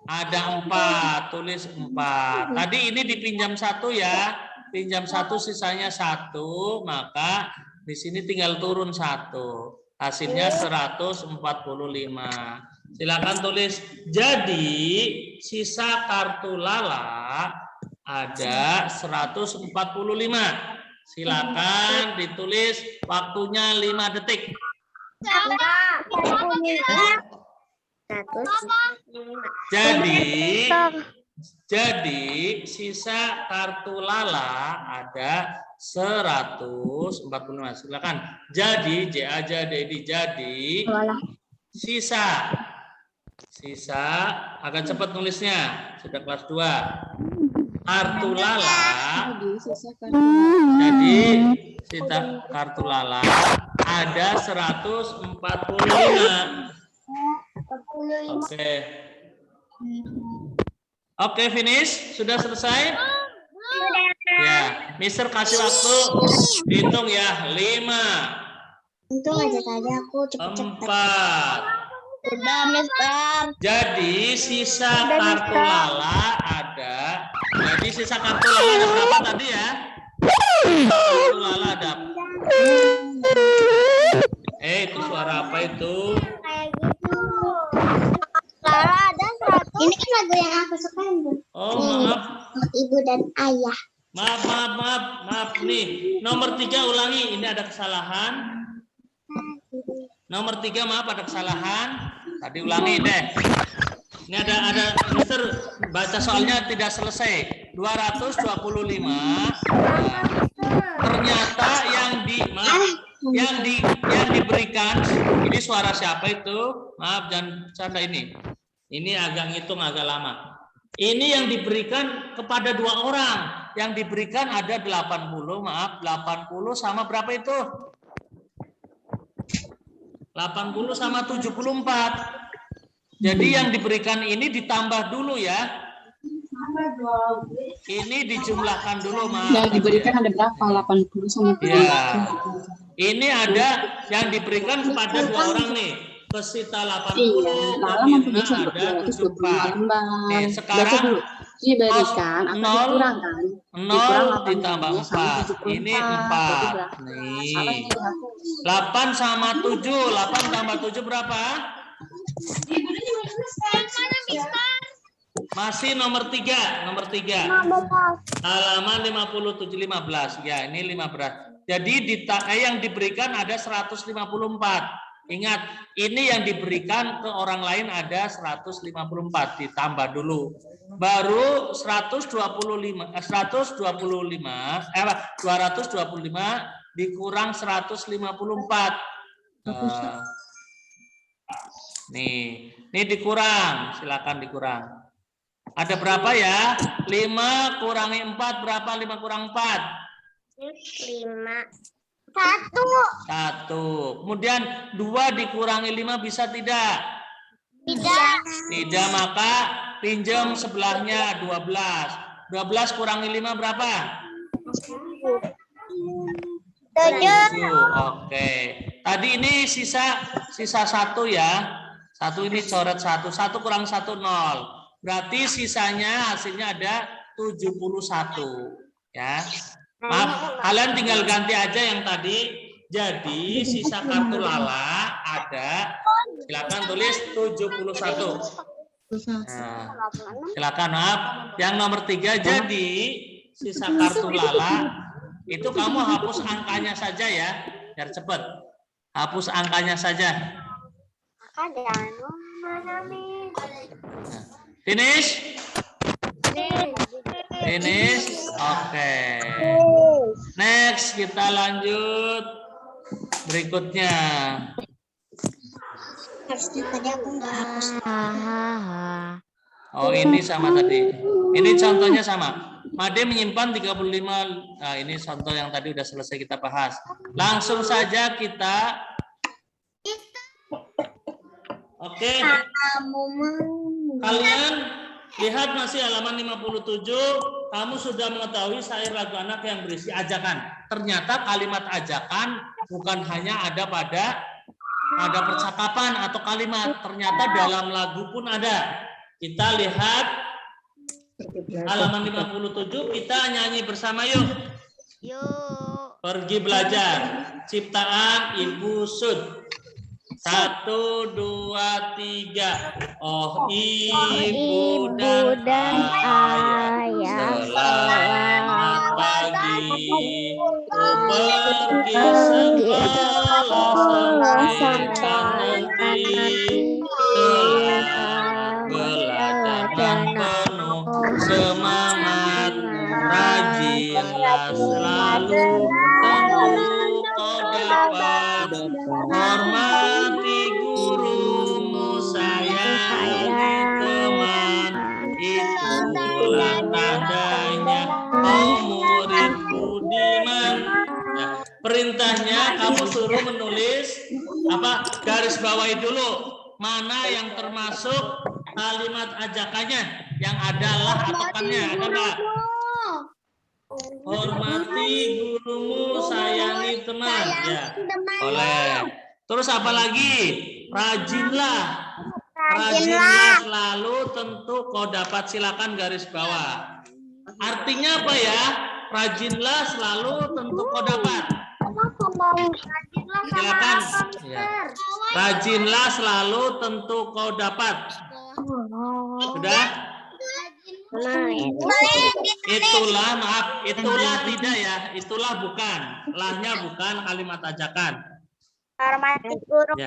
Ada 4. Tulis 4. Tadi ini dipinjam 1 ya. Pinjam 1 sisanya 1. Maka di sini tinggal turun 1. Hasilnya 145. Silakan tulis. Jadi sisa kartu Lala ada 145. Silakan ditulis, waktunya 5 detik. Jadi sisa kartu Lala ada 145. Silakan. Jadi J aja Dedi. Jadi sisa agak cepat nulisnya, sudah kelas 2. Kartu Lala. Jadi sisa kartu Lala ada 145. Oke, finish. Sudah selesai? Ya, Mister kasih waktu dihitung ya. 5. Untung aja tadi aku cepet-cepet. 4. Sudah, Mister. Jadi sisa kartu Lala ada. Jadi sisa kartu Lala ada berapa tadi ya? Kartu Lala ada. Itu suara apa itu? Kayak gitu. Lara ada 100. Ini kan lagu yang aku suka. Oh, maaf. Ibu dan ayah. Maaf nih. Nomor 3 ulangi. Ini ada kesalahan. Nomor 3 maaf ada kesalahan. Tadi ulangi deh. Ini ada Mister baca soalnya tidak selesai. 225. Ternyata yang diberikan, ini suara siapa itu? Maaf, jangan canda ini. Ini agak ngitung agak lama. Ini yang diberikan kepada 2 orang. Yang diberikan ada 80, maaf, 80 sama berapa itu? 80 sama 74. Jadi yang diberikan ini ditambah dulu ya. Ini dijumlahkan dulu, maaf. Yang diberikan ada berapa? 80 sama 74. Ya. Ini ada yang diberikan kepada 2 orang nih. Ke Sita 80, ke Mirna ada 74. Nih, sekarang diberikan atau dikurang kan? 0 ditambah 4. Ini 4. Nih. 8 sama 7. 8 tambah 7 berapa? Masih nomor 3. Nomor 3. Halaman 57-15. Ya, ini 15. Jadi yang diberikan ada 154. Ingat, ini yang diberikan ke orang lain ada 154, ditambah dulu. Baru 225 dikurang 154. Nih, ini dikurang, silakan dikurang. Ada berapa ya? 5 kurangi 4 berapa? 5 kurang 4? 5. 1. Kemudian 2 dikurangi 5 bisa tidak? Tidak. Tidak, maka pinjam sebelahnya 12. 12 kurangi 5 berapa? 7. 7. Oke. Tadi ini sisa 1 ya. 1 ini coret 1. 1 kurang 1 0. Berarti sisanya hasilnya ada 71 ya. Maaf, kalian tinggal ganti aja yang tadi. Jadi sisa kartu Lala ada, silakan tulis 71. Nah, silakan maaf. Yang nomor 3 jadi sisa kartu Lala itu kamu hapus angkanya saja ya, biar cepat. Hapus angkanya saja. Finish? Finish? Oke. Next, kita lanjut berikutnya. Oh, ini sama tadi. Ini contohnya sama. Made menyimpan 35. Nah, ini contoh yang tadi udah selesai kita bahas. Langsung saja kita. Oke. Kalian lihat masih halaman 57. Kamu sudah mengetahui syair lagu anak yang berisi ajakan. Ternyata kalimat ajakan bukan hanya ada pada percakapan atau kalimat. Ternyata dalam lagu pun ada. Kita lihat halaman 57. Kita nyanyi bersama yuk. Yuk. Pergi belajar. Ciptaan Ibu Sud. 1, 2, 3. Oh ibu dan ayah, selamat pagi. Pergi sekolah sampai nanti. Belajar dan penuh semangat. Rajinlah selalu, tentu kau dapat. Hormati gurumu, sayangi teman. Itulah tandanya kau murid budiman. Ya, perintahnya kamu suruh menulis garis bawahi dulu mana yang termasuk kalimat ajakannya, yang adalah atokannya ada nggak? Hormati gurumu, sayangi teman. Ya, boleh. Terus apa lagi? Rajinlah. Rajinlah selalu, tentu kau dapat. Silakan garis bawah. Artinya apa ya? Rajinlah selalu, tentu kau dapat. Silakan. Ya. Rajinlah selalu, tentu kau dapat. Sudah? Itulah, maaf, itulah tidak ya, itulah bukan, lahnya bukan kalimat ajakan. Hormati gurumu.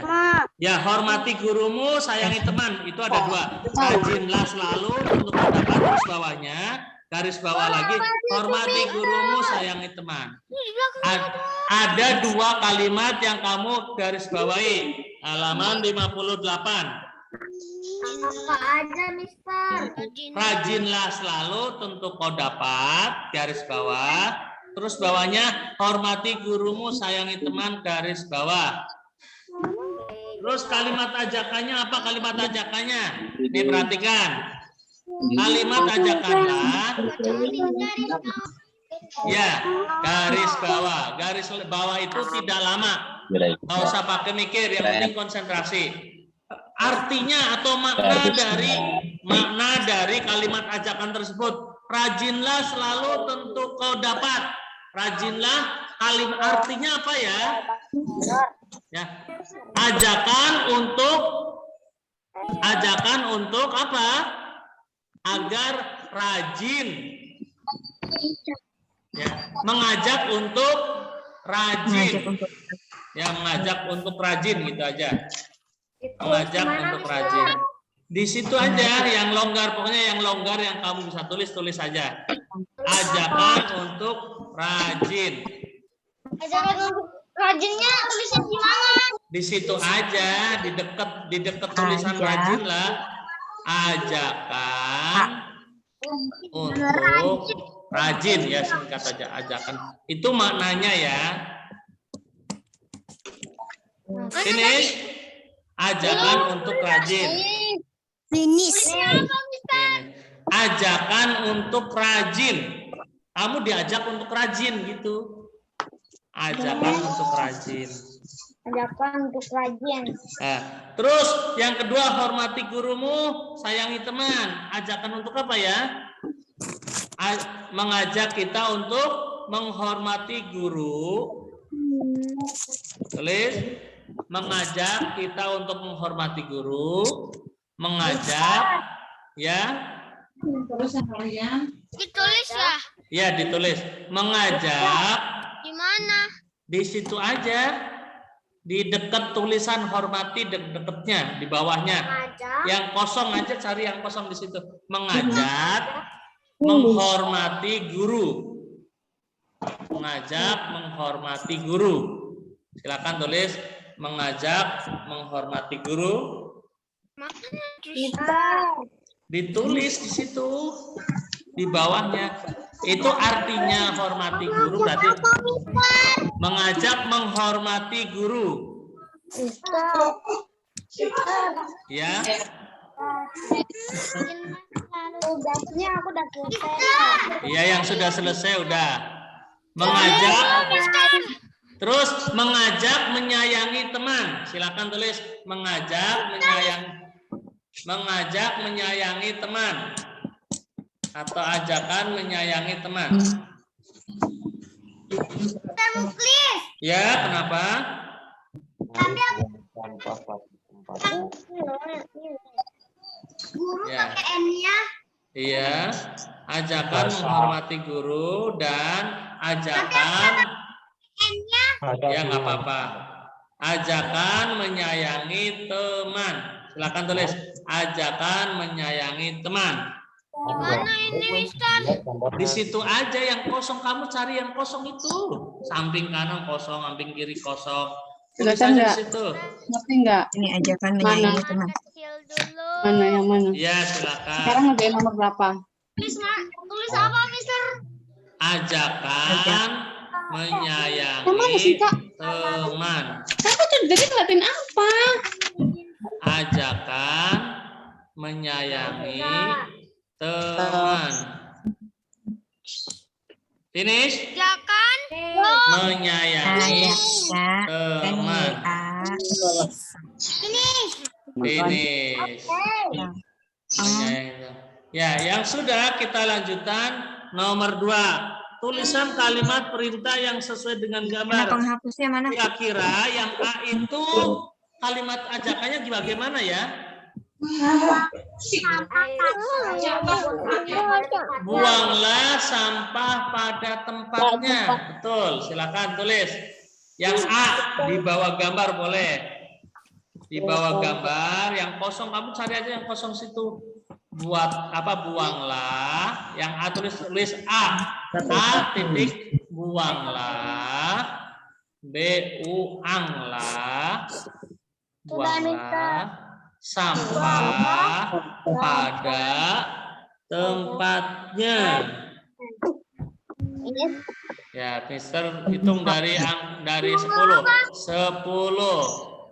Ya, hormati gurumu, sayangi teman, itu ada 2. Rajinlah selalu, untuk dapat terus bawahnya, garis bawah lagi, hormati gurumu, sayangi teman. Ada 2 kalimat yang kamu garis bawahi, halaman 58. Apa aja, Mister? Rajinlah selalu, tentu kau dapat, garis bawah. Terus bawahnya, hormati gurumu, sayangi teman, garis bawah. Terus kalimat ajakannya apa? Kalimat ajakannya diperhatikan. Kalimat ajakanlah, ya, garis bawah. Garis bawah itu tidak lama. Nggak usah pakai mikir, yang penting konsentrasi. Artinya atau makna dari kalimat ajakan tersebut, rajinlah selalu, tentu kau dapat. Rajinlah, kalimat artinya apa ya? Ya, ajakan untuk apa? Agar rajin. Ya, mengajak untuk rajin. Ya, mengajak untuk rajin gitu aja. Mengajak untuk rajin. Di situ aja yang longgar, pokoknya yang longgar yang kamu bisa tulis saja. Ajakan untuk rajin. Ajakan untuk rajinnya tulisnya gimana? Di situ aja, di dekat tulisan rajin lah. Ajakan untuk rajin, ya singkat aja ajakan. Itu maknanya ya. Finish. Ajakan untuk rajin. Finish. ajakan untuk rajin. Kamu diajak untuk rajin gitu. Ajakan untuk rajin. Ajakan untuk rajin. Nah, terus yang kedua, hormati gurumu, sayangi teman. Ajakan untuk apa ya? Mengajak kita untuk menghormati guru. Tulis, mengajak kita untuk menghormati guru, mengajak, ya. Ditulis ya? Ya, ditulis. Mengajak. Di mana? Di situ aja. Di dekat tulisan hormati, dekatnya, di bawahnya. Yang kosong aja, cari yang kosong di situ. Mengajak, menghormati guru. Mengajak, menghormati guru. Silakan tulis, mengajak, menghormati guru. Ditulis di situ, di bawahnya. Itu artinya hormati guru, berarti mengajak, menghormati guru. Ya. Tugasnya aku udah selesai. Iya, yang sudah selesai udah. Mengajak. Terus mengajak, menyayangi teman. Silakan tulis, mengajak, menyayangi teman. Atau ajakan menyayangi teman. Ya, kenapa? Guru Ya. pakai N-nya. Iya, ajakan menghormati guru dan ajakan N-nya. ya nggak apa-apa. Ajakan menyayangi teman. Silakan tulis, ajakan menyayangi teman. Mana ini, Mister? Di situ aja yang kosong, kamu cari yang kosong itu. Samping kanan kosong, samping kiri kosong. Tulis Kelihatan aja di nggak? situ. Ngerti nggak? Ini ajakan Mana? menyayangi teman. Kecil dulu. Mana yang mana? Ya, silakan. Sekarang ngerjain nomor berapa? Tulis apa, Mister? Ajakan menyayangi Yang mana sih, Kak? teman. Apa tuh? Jadi ngeliatin apa? Ajakan menyayangi teman. Finish? Ajakan. Menyayangi teman. Finish. Menyayangi teman. Ya, yang sudah kita lanjutkan nomor 2. Tulisan kalimat perintah yang sesuai dengan Mana gambar. penghapusnya mana? Kira-kira yang A itu kalimat ajakannya bagaimana ya? Buanglah sampah pada tempatnya. Betul, silakan tulis. Yang A di bawah gambar boleh. Di bawah gambar, yang kosong kamu cari aja yang kosong situ. Buat apa? Buanglah. Yang A tulis A. A titik buanglah. B uanglah. Buanglah sampah pada tempatnya. Ya, Mister hitung dari 10. 10.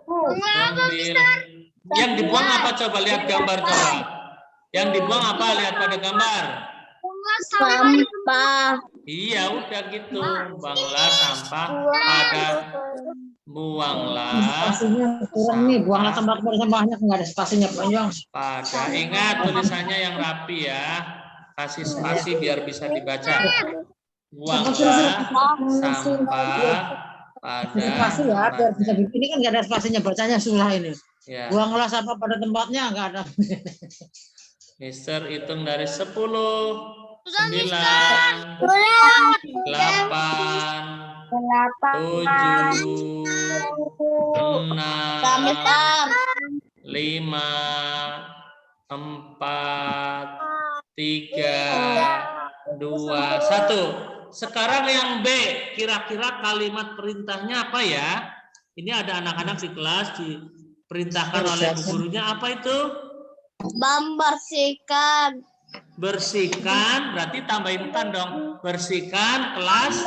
9. Yang dibuang apa, coba lihat gambar coba. Yang dibuang apa, lihat pada gambar. Sampah. Iya, udah gitu. Buanglah sampah pada buanglah Kurang nih, buanglah sampahnya nggak ada spasinya panjang. pada. Ingat tulisannya yang rapi ya. Kasih spasi biar bisa dibaca. Buanglah sampah pada Spasi ya, biar bisa ini kan nggak ada spasinya, bacanya susah ini. ya. Buanglah sampah pada tempatnya nggak ada. Mister hitung dari 10, 9, 8, 7, 6, 5, 4, 3, 2, 1. Sekarang yang B, kira-kira kalimat perintahnya apa ya? Ini ada anak-anak di kelas diperintahkan oleh gurunya, apa itu? Membersihkan. Bersihkan, berarti tambahin kan dong. Bersihkan kelas.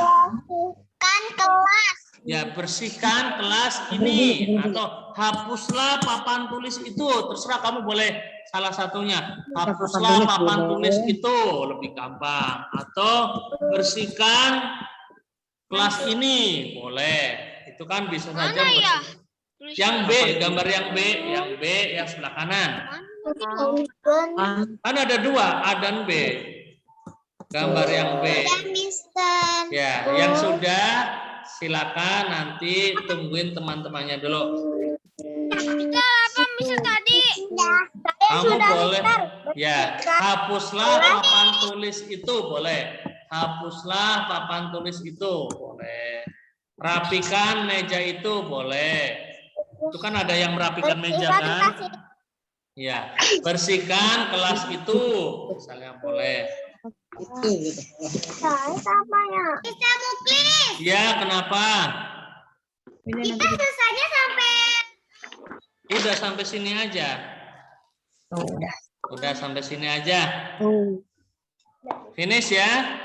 Kan kelas. Ya, bersihkan kelas ini atau hapuslah papan tulis itu. Terserah kamu boleh salah satunya. Hapuslah papan tulis itu, lebih gampang. Atau bersihkan kelas ini, boleh. Itu kan bisa saja. Mana ya? Yang B, gambar yang B yang sebelah kanan. Kan ada dua, A dan B. Gambar yang B. Mister. Ya, yang sudah silakan nanti tungguin teman-temannya dulu. Mister apa Mister tadi? Kamu boleh, ya, hapuslah papan tulis itu, boleh. Hapuslah papan tulis itu, boleh. Rapikan meja itu, boleh. Itu kan ada yang merapikan meja kan? Ya, bersihkan kelas itu, misalnya boleh. Bisa Muklis. Ya, kenapa? Kita selesainya sampai. Udah sampai sini aja. Udah sampai sini aja. Finish ya?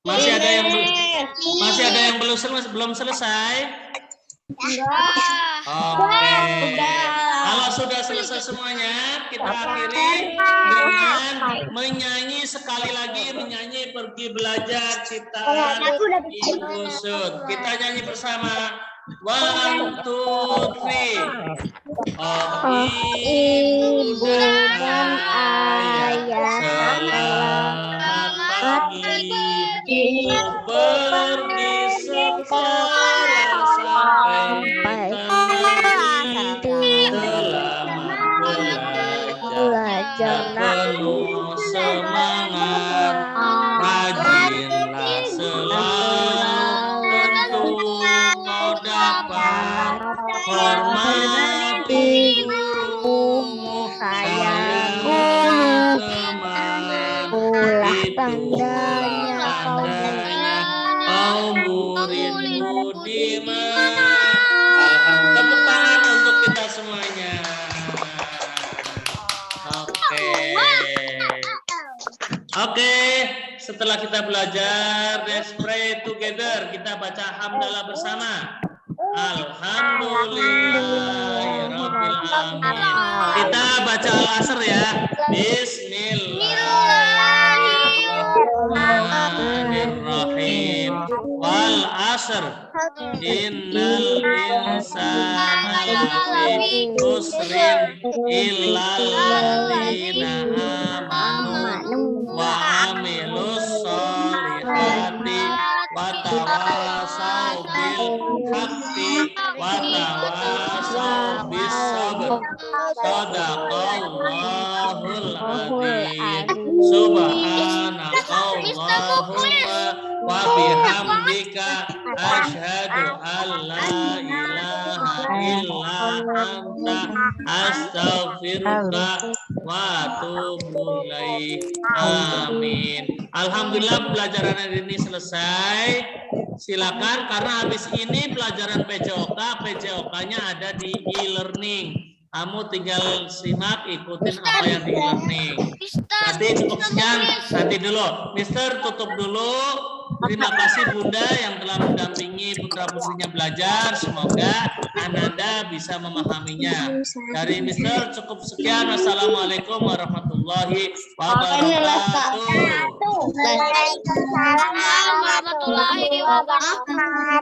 Masih ada yang belum selesai? Oke. Kalau sudah selesai semuanya, kita akhiri dengan menyanyi sekali lagi, menyanyi pergi belajar ciptaan Ibu Sud. Kita nyanyi bersama. 1, 2, 3. Ibu dan ayah, selamat pagi. Pergi sekolah sampai nanti. Selamat belajar, penuh semangat, rajinlah selalu, tentu kau dapat hormati gurumu, sayangi teman, itu tandanya kau murid budiman. Alhamdulillah, tepuk tangan untuk kita semuanya. Oke, setelah kita belajar, let's pray together. Kita baca hamdalah bersama. Alhamdulillahirabbil alamin. Kita baca al-asr ya. Bismillahirrahmanirrahim. Wal asr. Innal insana lafi khusrin illal ladzina amanu wa amilus solihati wa tawasau bil haqqi wa tawasau bis sabr. Shadaqallahul adzim. Subhanakallahumma wa bihamdika asyhadu an la ilaha illa anta astaghfiruka wa atubu ilaik. Amin. Alhamdulillah pelajaran hari ini selesai. Silakan karena habis ini pelajaran PJOK-nya ada di e-learning. Kamu tinggal simak, ikutin apa yang di e-learning. Nanti cukup sekian, nanti dulu. Mister tutup dulu. Terima kasih Bunda yang telah mendampingi putra-putrinya belajar. Semoga Ananda bisa memahaminya. Dari Mister cukup sekian. Assalamualaikum warahmatullahi wabarakatuh. Waalaikumsalam warahmatullahi wabarakatuh.